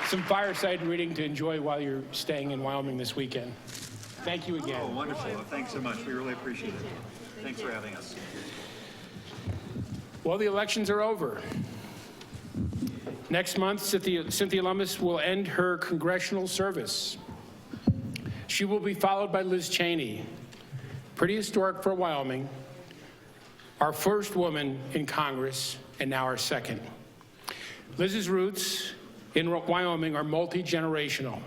some fireside reading to enjoy while you're staying in Wyoming this weekend. Thank you again. Oh, wonderful. Thanks so much. We really appreciate it. Thanks for having us. Well, the elections are over. Next month, Cynthia Lummis will end her congressional service. She will be followed by Liz Cheney. Pretty historic for Wyoming. Our first woman in Congress, and now our second. Liz's roots in Wyoming are multi-generational.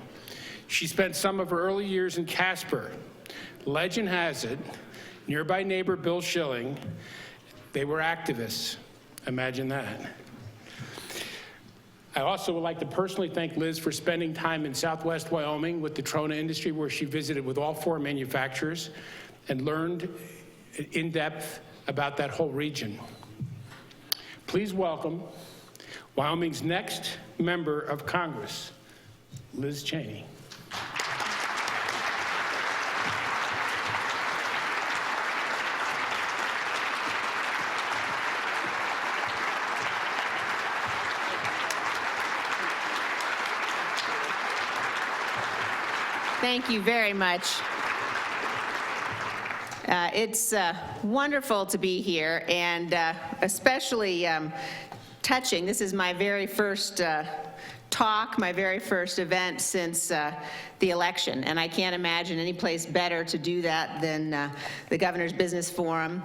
She spent some of her early years in Casper. Legend has it, nearby neighbor Bill Schilling, they were activists. Imagine that. I also would like to personally thank Liz for spending time in Southwest Wyoming with the Trona industry, where she visited with all 4 manufacturers and learned in depth about that whole region. Please welcome Wyoming's next member of Congress, Liz Cheney. Thank you very much. It's wonderful to be here, and especially touching. This is my very first talk, my very first event since the election, and I can't imagine any place better to do that than the Governor's Business Forum.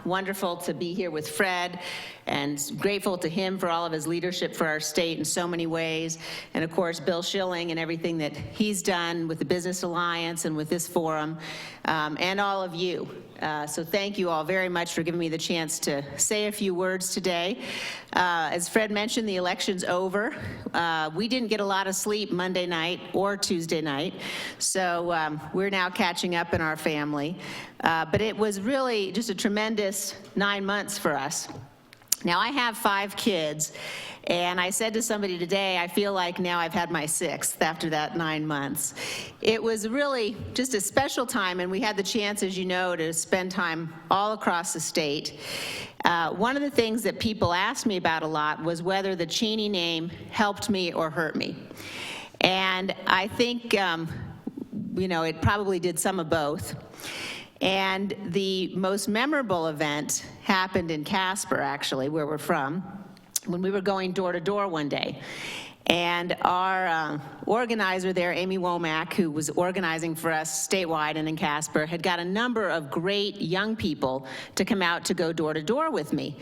Wonderful to be here with Fred, and grateful to him for all of his leadership for our state in so many ways, and of course Bill Schilling and everything that he's done with the Business Alliance and with this forum, and all of you. So thank you all very much for giving me the chance to say a few words today. As Fred mentioned, the election's over. We didn't get a lot of sleep Monday night or Tuesday night, so we're now catching up in our family. But it was really just a tremendous 9 months for us. Now, I have 5 kids, and I said to somebody today, I feel like now I've had my 6th after that 9 months. It was really just a special time, and we had the chance, as you know, to spend time all across the state. One of the things that people asked me about a lot was whether the Cheney name helped me or hurt me. And I think, it probably did some of both. And the most memorable event happened in Casper, actually, where we're from, when we were going door to door one day. And our organizer there, Amy Womack, who was organizing for us statewide and in Casper, had got a number of great young people to come out to go door to door with me.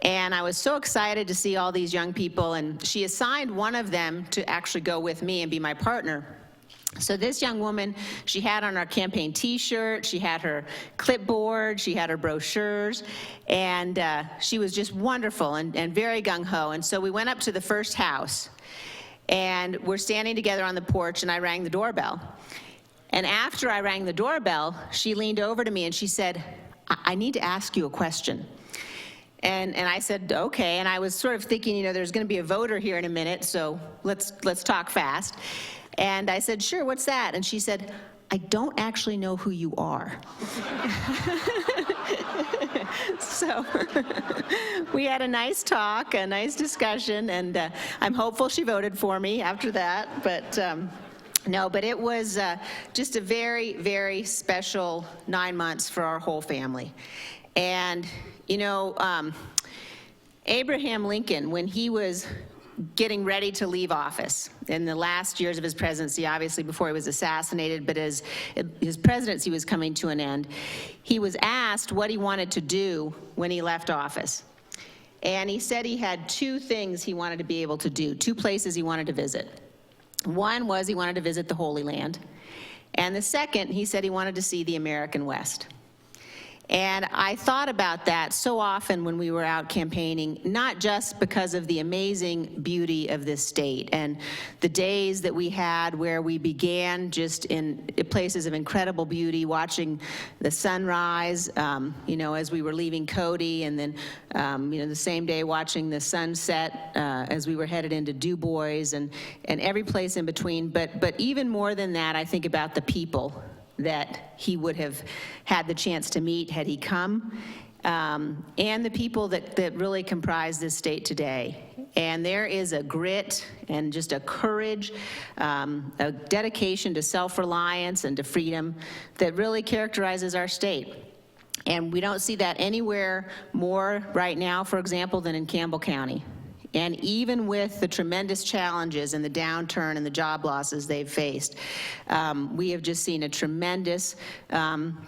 And I was so excited to see all these young people, and she assigned one of them to actually go with me and be my partner. So this young woman, she had on our campaign t-shirt, she had her clipboard, she had her brochures, and she was just wonderful and very gung-ho. And so we went up to the first house, and we're standing together on the porch, and I rang the doorbell. And after I rang the doorbell, she leaned over to me and she said, I need to ask you a question. And I said, okay, and I was sort of thinking, there's gonna be a voter here in a minute, so let's talk fast. And I said, sure, what's that? And she said, I don't actually know who you are. So we had a nice talk, a nice discussion, and I'm hopeful she voted for me after that. But no, but it was just a very, very special 9 months for our whole family. And, Abraham Lincoln, when he was getting ready to leave office in the last years of his presidency, obviously before he was assassinated, but as his presidency was coming to an end, he was asked what he wanted to do when he left office. And he said he had 2 things he wanted to be able to do, 2 places he wanted to visit. One was he wanted to visit the Holy Land, and the second, he said he wanted to see the American West. And I thought about that so often when we were out campaigning, not just because of the amazing beauty of this state and the days that we had where we began just in places of incredible beauty, watching the sunrise, as we were leaving Cody, and then, the same day watching the sunset as we were headed into Du Bois, and every place in between. But even more than that, I think about the people that he would have had the chance to meet had he come, and the people that really comprise this state today. And there is a grit and just a courage, a dedication to self-reliance and to freedom that really characterizes our state. And we don't see that anywhere more right now, for example, than in Campbell County. And even with the tremendous challenges and the downturn and the job losses they've faced, we have just seen a tremendous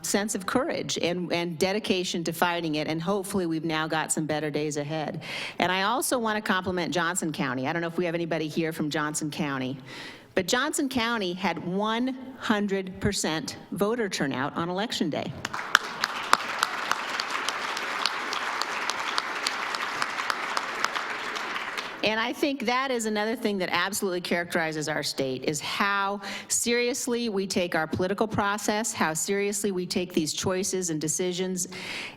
sense of courage and dedication to fighting it, and hopefully we've now got some better days ahead. And I also want to compliment Johnson County. I don't know if we have anybody here from Johnson County, but Johnson County had 100% voter turnout on Election Day. And I think that is another thing that absolutely characterizes our state, is how seriously we take our political process, how seriously we take these choices and decisions.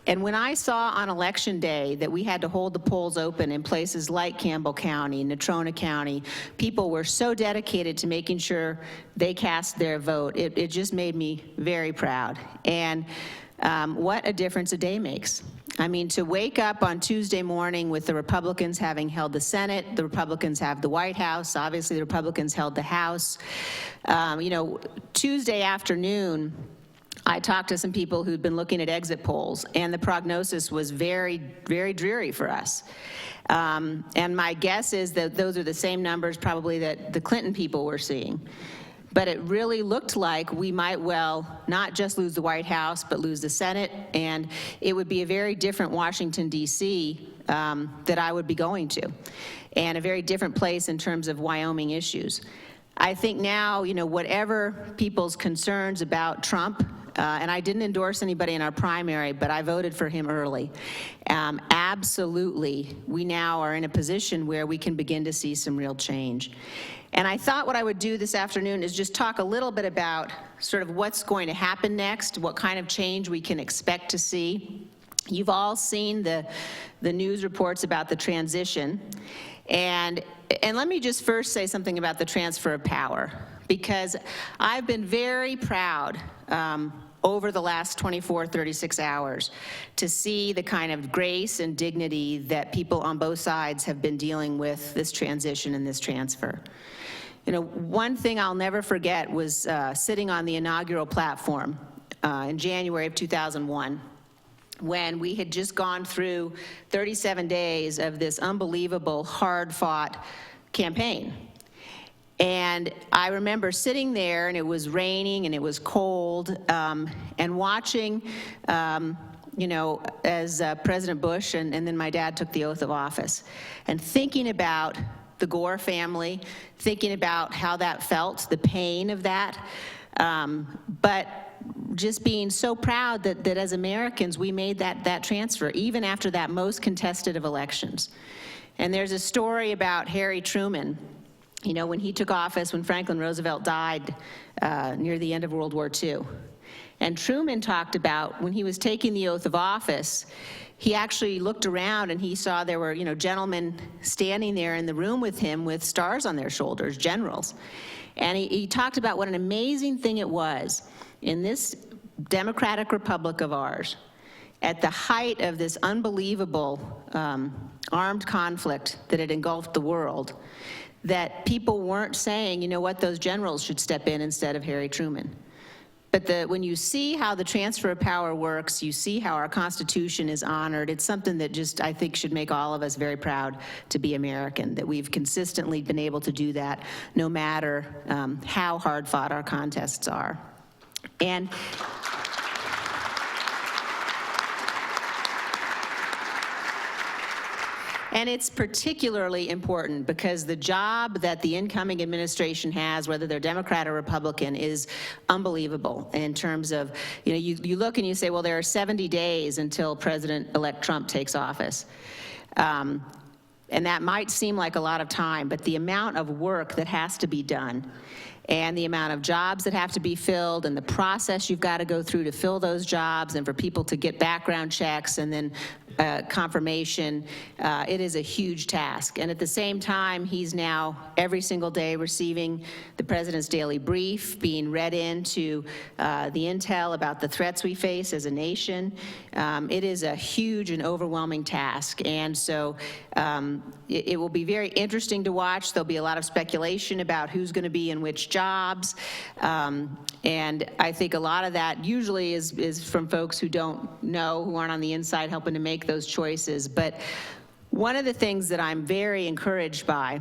And when I saw on Election Day that we had to hold the polls open in places like Campbell County, Natrona County, people were so dedicated to making sure they cast their vote. It just made me very proud. And what a difference a day makes. I mean, to wake up on Tuesday morning with the Republicans having held the Senate, the Republicans have the White House, obviously the Republicans held the House. You know, Tuesday afternoon, I talked to some people who'd been looking at exit polls, and the prognosis was very, very dreary for us. And my guess is that those are the same numbers probably that the Clinton people were seeing. But it really looked like we might well not just lose the White House, but lose the Senate, and it would be a very different Washington, D.C. That I would be going to, and a very different place in terms of Wyoming issues. I think now, you know, whatever people's concerns about Trump, and I didn't endorse anybody in our primary, but I voted for him early. Absolutely, we now are in a position where we can begin to see some real change. And I thought what I would do this afternoon is just talk a little bit about sort of what's going to happen next, what kind of change we can expect to see. You've all seen the news reports about the transition. And let me just first say something about the transfer of power, because I've been very proud over the last 24, 36 hours to see the kind of grace and dignity that people on both sides have been dealing with this transition and this transfer. You know, one thing I'll never forget was sitting on the inaugural platform in January of 2001, when we had just gone through 37 days of this unbelievable, hard-fought campaign. And I remember sitting there, and it was raining, and it was cold, and watching, you know, as President Bush and then my dad took the oath of office, and thinking about the Gore family, thinking about how that felt, the pain of that, but just being so proud that as Americans we made that transfer, even after that most contested of elections. And there's a story about Harry Truman, you know, when he took office, when Franklin Roosevelt died near the end of World War II. And Truman talked about when he was taking the oath of office, he actually looked around and he saw there were, you know, gentlemen standing there in the room with him with stars on their shoulders, generals. And he talked about what an amazing thing it was in this democratic republic of ours, at the height of this unbelievable armed conflict that had engulfed the world, that people weren't saying, you know what, those generals should step in instead of Harry Truman. But when you see how the transfer of power works, you see how our Constitution is honored, it's something that just, I think, should make all of us very proud to be American, that we've consistently been able to do that no matter how hard fought our contests are. And it's particularly important because the job that the incoming administration has, whether they're Democrat or Republican, is unbelievable in terms of, you know, you look and you say, well, there are 70 days until President-elect Trump takes office. And that might seem like a lot of time, but the amount of work that has to be done and the amount of jobs that have to be filled and the process you've got to go through to fill those jobs and for people to get background checks and then confirmation, it is a huge task. And at the same time, he's now every single day receiving the president's daily brief, being read into the intel about the threats we face as a nation. It is a huge and overwhelming task. And so it will be very interesting to watch. There'll be a lot of speculation about who's going to be in which jobs. And I think a lot of that usually is from folks who don't know, who aren't on the inside helping to make those choices. But one of the things that I'm very encouraged by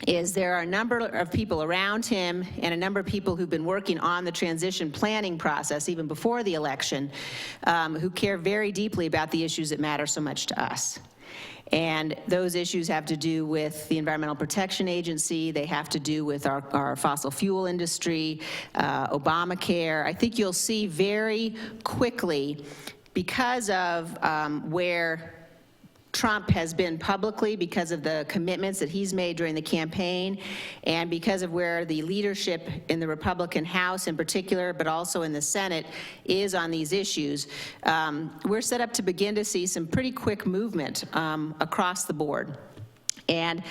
is there are a number of people around him and a number of people who've been working on the transition planning process even before the election who care very deeply about the issues that matter so much to us. And those issues have to do with the Environmental Protection Agency. They have to do with our fossil fuel industry, Obamacare. I think you'll see very quickly, because of where Trump has been publicly, because of the commitments that he's made during the campaign, and because of where the leadership in the Republican House in particular, but also in the Senate, is on these issues, we're set up to begin to see some pretty quick movement across the board. And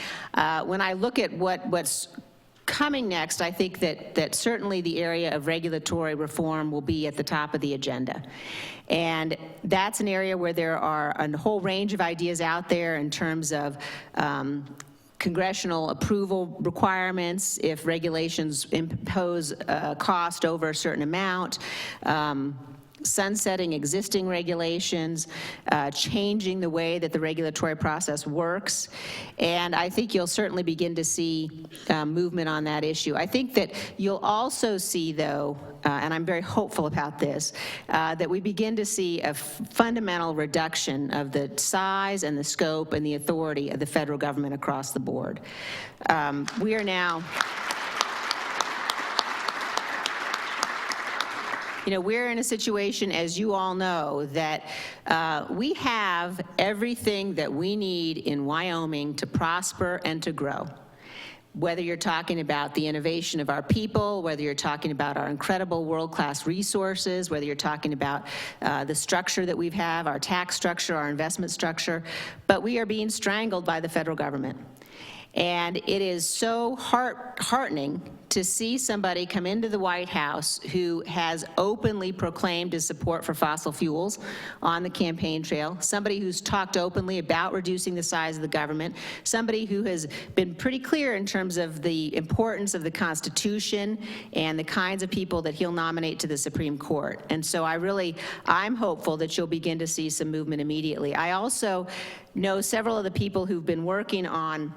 when I look at what's coming next, I think that certainly the area of regulatory reform will be at the top of the agenda. And that's an area where there are a whole range of ideas out there in terms of congressional approval requirements, if regulations impose a cost over a certain amount, sunsetting existing regulations, changing the way that the regulatory process works. And I think you'll certainly begin to see movement on that issue. I think that you'll also see, though, and I'm very hopeful about this, that we begin to see a fundamental reduction of the size and the scope and the authority of the federal government across the board. We are now... You know, we're in a situation, as you all know, that we have everything that we need in Wyoming to prosper and to grow. Whether you're talking about the innovation of our people, whether you're talking about our incredible world-class resources, whether you're talking about the structure that we have, our tax structure, our investment structure, but we are being strangled by the federal government. And it is so heartening to see somebody come into the White House who has openly proclaimed his support for fossil fuels on the campaign trail, somebody who's talked openly about reducing the size of the government, somebody who has been pretty clear in terms of the importance of the Constitution and the kinds of people that he'll nominate to the Supreme Court. And so I'm hopeful that you'll begin to see some movement immediately. I also know several of the people who've been working on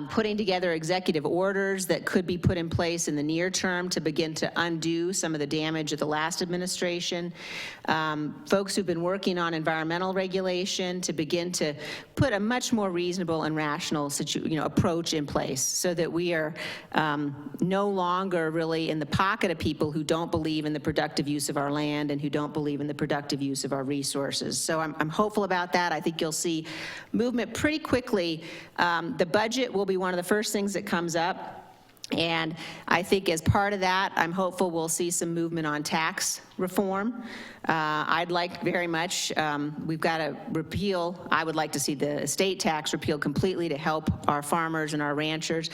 putting together executive orders that could be put in place in the near term to begin to undo some of the damage of the last administration. Folks who've been working on environmental regulation to begin to put a much more reasonable and rational approach in place so that we are no longer really in the pocket of people who don't believe in the productive use of our land and who don't believe in the productive use of our resources. So I'm hopeful about that. I think you'll see movement pretty quickly. The budget will be one of the first things that comes up. And I think as part of that, I'm hopeful we'll see some movement on tax reform. I'd like very much, we've got to repeal, I would like to see the estate tax repealed completely to help our farmers and our ranchers.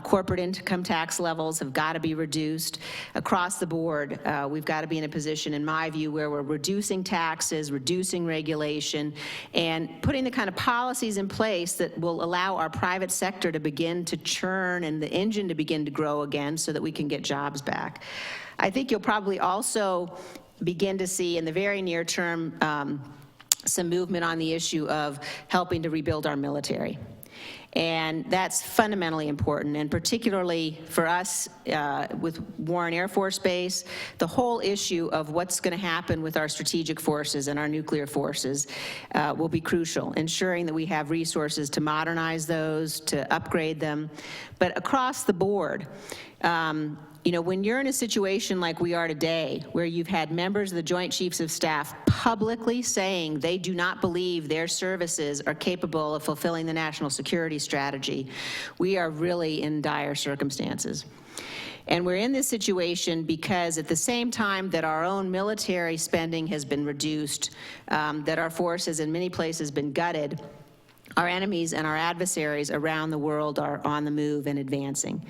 Corporate income tax levels have got to be reduced. Across the board, we've got to be in a position, in my view, where we're reducing taxes, reducing regulation, and putting the kind of policies in place that will allow our private sector to begin to churn and the engine to begin to grow again so that we can get jobs back. I think you'll probably also begin to see in the very near term some movement on the issue of helping to rebuild our military. And that's fundamentally important, and particularly for us with Warren Air Force Base, the whole issue of what's going to happen with our strategic forces and our nuclear forces will be crucial, ensuring that we have resources to modernize those, to upgrade them. But across the board, you know, when you're in a situation like we are today, where you've had members of the Joint Chiefs of Staff publicly saying they do not believe their services are capable of fulfilling the national security strategy, we are really in dire circumstances. And we're in this situation because at the same time that our own military spending has been reduced, that our forces in many places been gutted, our enemies and our adversaries around the world are on the move and advancing.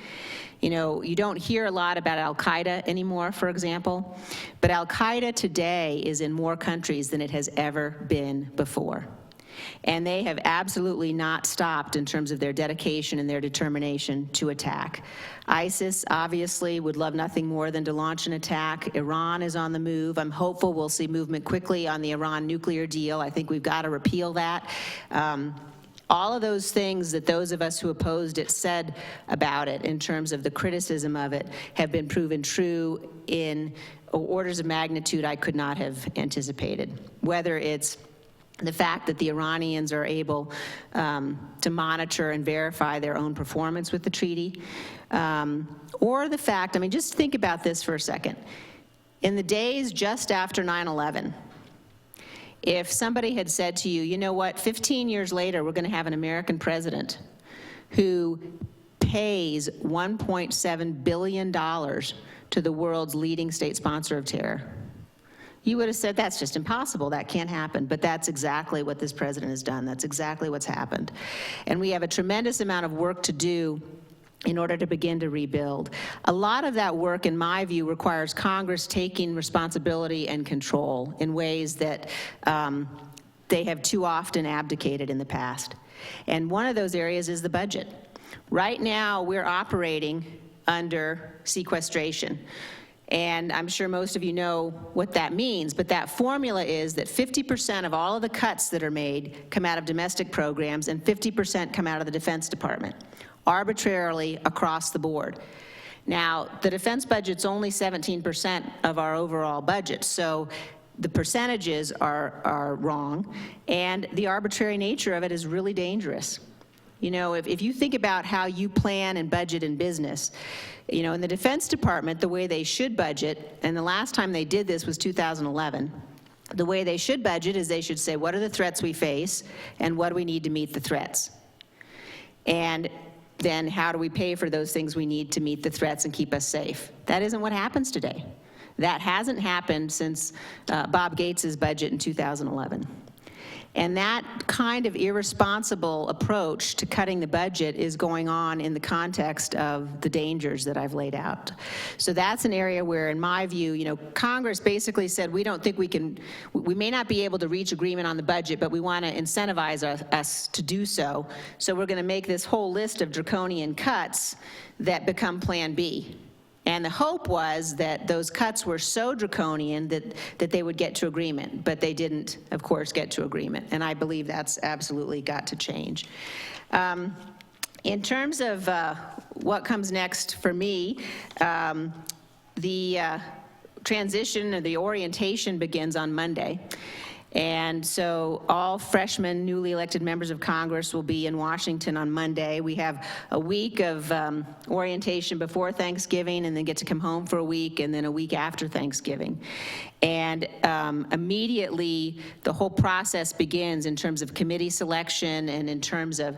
You know, you don't hear a lot about Al-Qaeda anymore, for example, but Al-Qaeda today is in more countries than it has ever been before. And they have absolutely not stopped in terms of their dedication and their determination to attack. ISIS obviously would love nothing more than to launch an attack. Iran is on the move. I'm hopeful we'll see movement quickly on the Iran nuclear deal. I think we've got to repeal that. All of those things that those of us who opposed it said about it in terms of the criticism of it have been proven true in orders of magnitude I could not have anticipated. Whether it's the fact that the Iranians are able to monitor and verify their own performance with the treaty, or the fact, I mean, just think about this for a second. In the days just after 9/11, if somebody had said to you, you know what, 15 years later, we're going to have an American president who pays $1.7 billion to the world's leading state sponsor of terror, you would have said, that's just impossible, that can't happen. But that's exactly what this president has done. That's exactly what's happened. And we have a tremendous amount of work to do in order to begin to rebuild. A lot of that work, in my view, requires Congress taking responsibility and control in ways that they have too often abdicated in the past. And one of those areas is the budget. Right now, we're operating under sequestration. And I'm sure most of you know what that means, but that formula is that 50% of all of the cuts that are made come out of domestic programs and 50% come out of the Defense Department, arbitrarily across the board. Now, the defense budget's only 17% of our overall budget, so the percentages are wrong, and the arbitrary nature of it is really dangerous. You know, if you think about how you plan and budget in business, you know, in the Defense Department, the way they should budget, and the last time they did this was 2011, the way they should budget is they should say, what are the threats we face, and what do we need to meet the threats? And then how do we pay for those things we need to meet the threats and keep us safe? That isn't what happens today. That hasn't happened since Bob Gates's budget in 2011. And that kind of irresponsible approach to cutting the budget is going on in the context of the dangers that I've laid out. So that's an area where, in my view, you know, Congress basically said, we don't think we may not be able to reach agreement on the budget, but we want to incentivize us to do so. So we're going to make this whole list of draconian cuts that become Plan B. And the hope was that those cuts were so draconian that they would get to agreement, but they didn't, of course, get to agreement. And I believe that's absolutely got to change. In terms of what comes next for me, the transition or the orientation begins on Monday. And so all freshmen, newly elected members of Congress will be in Washington on Monday. We have a week of orientation before Thanksgiving, and then get to come home for a week, and then a week after Thanksgiving. And immediately the whole process begins in terms of committee selection and in terms of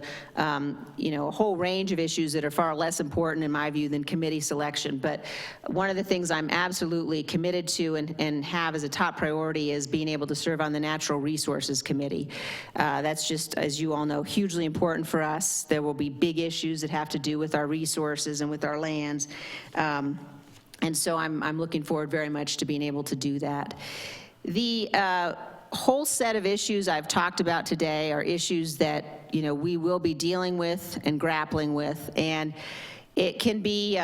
you know, a whole range of issues that are far less important in my view than committee selection. But one of the things I'm absolutely committed to and have as a top priority is being able to serve on the Natural Resources Committee. That's just, as you all know, hugely important for us. There will be big issues that have to do with our resources and with our lands. And so I'm looking forward very much to being able to do that. The whole set of issues I've talked about today are issues that, you know, we will be dealing with and grappling with. And it can be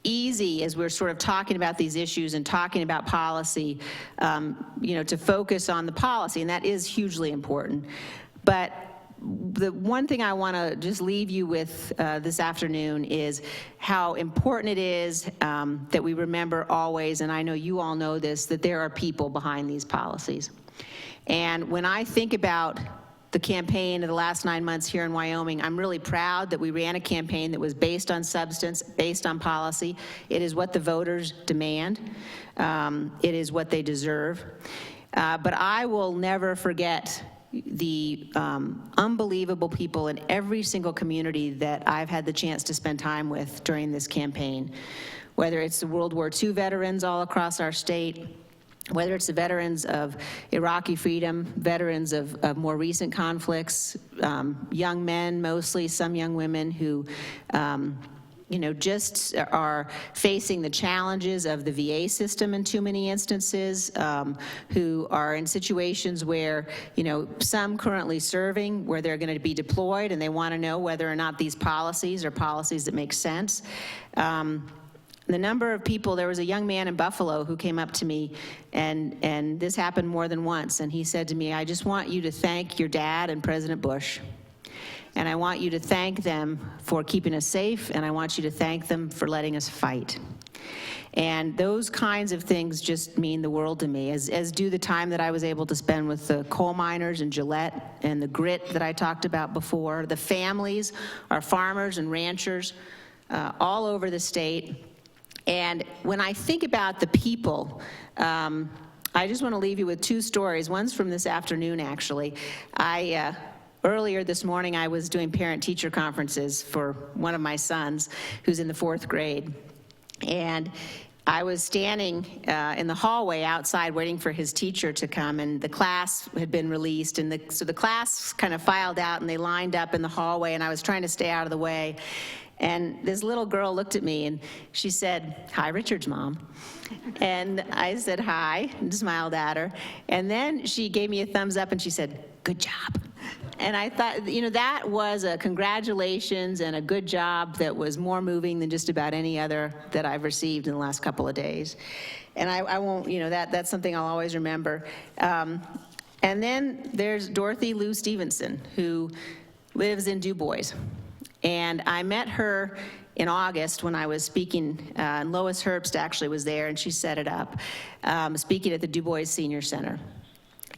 easy, as we're sort of talking about these issues and talking about policy, you know, to focus on the policy, and that is hugely important. But the one thing I want to just leave you with this afternoon is how important it is that we remember always, and I know you all know this, that there are people behind these policies. And when I think about the campaign of the last 9 months here in Wyoming, I'm really proud that we ran a campaign that was based on substance, based on policy. It is what the voters demand. It is what they deserve. But I will never forget the unbelievable people in every single community that I've had the chance to spend time with during this campaign. whether it's the World War II veterans all across our state, whether it's the veterans of Iraqi freedom, veterans of more recent conflicts, young men mostly, some young women who just are facing the challenges of the VA system in too many instances, who are in situations where, some currently serving, where they're going to be deployed, and they want to know whether or not these policies are policies that make sense. The number of people, there was a young man in Buffalo who came up to me, and this happened more than once, and he said to me, I just want you to thank your dad and President Bush. And I want you to thank them for keeping us safe, and I want you to thank them for letting us fight. And those kinds of things just mean the world to me, as do the time that I was able to spend with the coal miners in Gillette and the grit that I talked about before, the families, our farmers and ranchers all over the state. And when I think about the people, I just want to leave you with two stories. One's from this afternoon, actually. Earlier this morning, I was doing parent-teacher conferences for one of my sons who's in the 4th grade. And I was standing in the hallway outside waiting for his teacher to come, and the class had been released. And so the class kind of filed out, and they lined up in the hallway, and I was trying to stay out of the way. And this little girl looked at me, and she said, "Hi, Richard's mom." And I said, "Hi," and smiled at her. And then she gave me a thumbs up, and she said, "Good job." And I thought, that was a congratulations and a good job that was more moving than just about any other that I've received in the last couple of days. And I won't, that's something I'll always remember. And then there's Dorothy Lou Stevenson, who lives in Du Bois. And I met her in August when I was speaking, and Lois Herbst actually was there, and she set it up, speaking at the Du Bois Senior Center.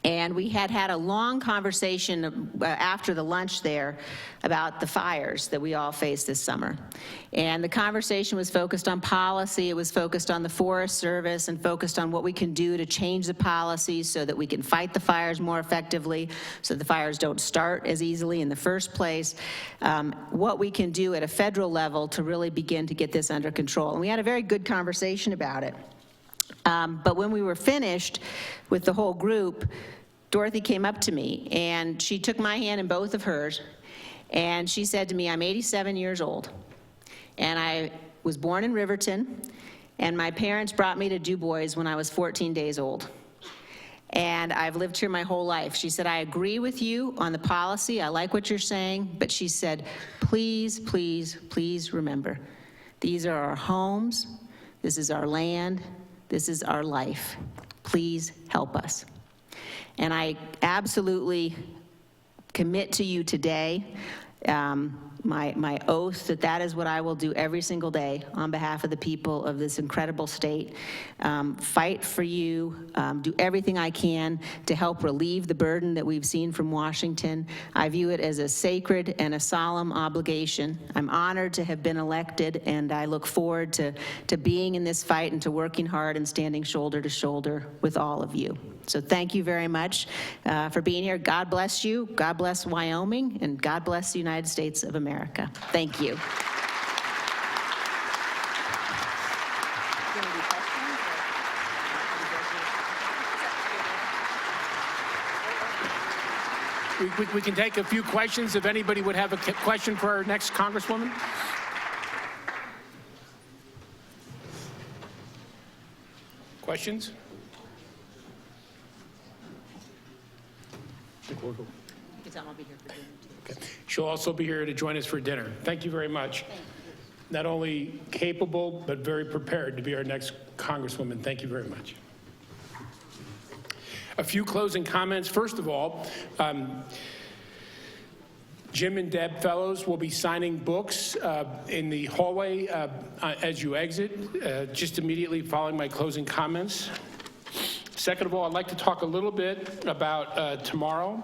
And we had a long conversation after the lunch there about the fires that we all faced this summer. And the conversation was focused on policy, it was focused on the Forest Service, and focused on what we can do to change the policies so that we can fight the fires more effectively, so the fires don't start as easily in the first place, what we can do at a federal level to really begin to get this under control. And we had a very good conversation about it. But when we were finished with the whole group, Dorothy came up to me, and she took my hand in both of hers, and she said to me, "I'm 87 years old, and I was born in Riverton, and my parents brought me to Du Bois when I was 14 days old. And I've lived here my whole life." She said, "I agree with you on the policy. I like what you're saying." But she said, "Please, please, please remember, these are our homes. This is our land. This is our life. Please help us." And I absolutely commit to you today, my oath that is what I will do every single day on behalf of the people of this incredible state. Fight for you, do everything I can to help relieve the burden that we've seen from Washington. I view it as a sacred and a solemn obligation. I'm honored to have been elected, and I look forward to being in this fight and to working hard and standing shoulder to shoulder with all of you. So thank you very much for being here. God bless you, God bless Wyoming, and God bless the United States of America. Thank you. We can take a few questions if anybody would have a question for our next Congresswoman. Questions? I'll be here for dinner too. Okay. She'll also be here to join us for dinner. Thank you very much. Thank you. Not only capable, but very prepared to be our next Congresswoman. Thank you very much. A few closing comments. First of all, Jim and Deb Fellows will be signing books in the hallway as you exit, just immediately following my closing comments. Second of all, I'd like to talk a little bit about tomorrow.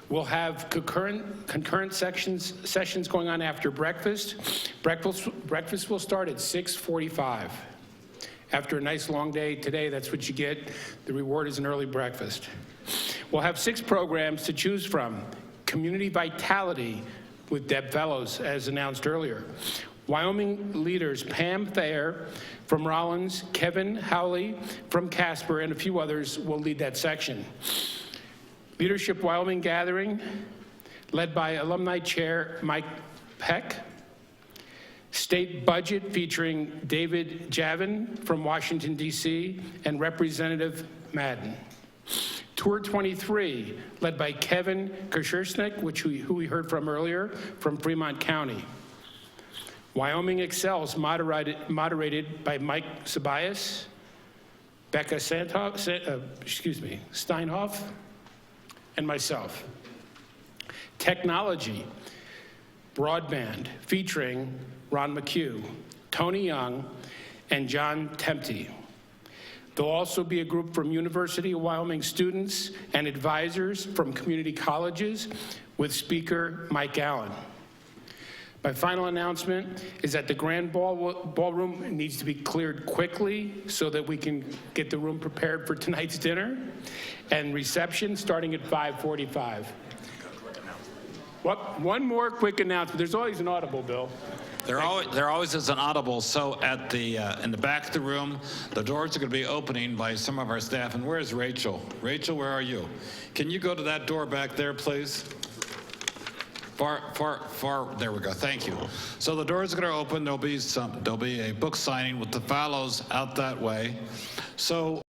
We'll have concurrent sessions going on after breakfast. Breakfast will start at 6:45. After a nice long day today, that's what you get. The reward is an early breakfast. We'll have 6 programs to choose from. Community Vitality with Deb Fellows, as announced earlier. Wyoming leaders Pam Thayer from Rollins, Kevin Howley from Casper, and a few others will lead that section. Leadership Wyoming Gathering, led by Alumni Chair Mike Peck. State Budget featuring David Javin from Washington, D.C., and Representative Madden. Tour 23, led by Kevin Kershersnik, who we heard from earlier, from Fremont County. Wyoming Excels, moderated by Mike Sabias, Becca Steinhoff, and myself. Technology, broadband, featuring Ron McHugh, Tony Young, and John Tempte. There'll also be a group from University of Wyoming students and advisors from community colleges with speaker Mike Allen. My final announcement is that the grand ballroom needs to be cleared quickly so that we can get the room prepared for tonight's dinner and reception starting at 5:45. One more quick announcement. There's always an audible, Bill. There always is an audible. So at the in the back of the room, the doors are going to be opening by some of our staff. And where's Rachel? Rachel, where are you? Can you go to that door back there, please? Far. There we go. Thank you. So the doors are going to open. There'll be a book signing with the fellows out that way. So.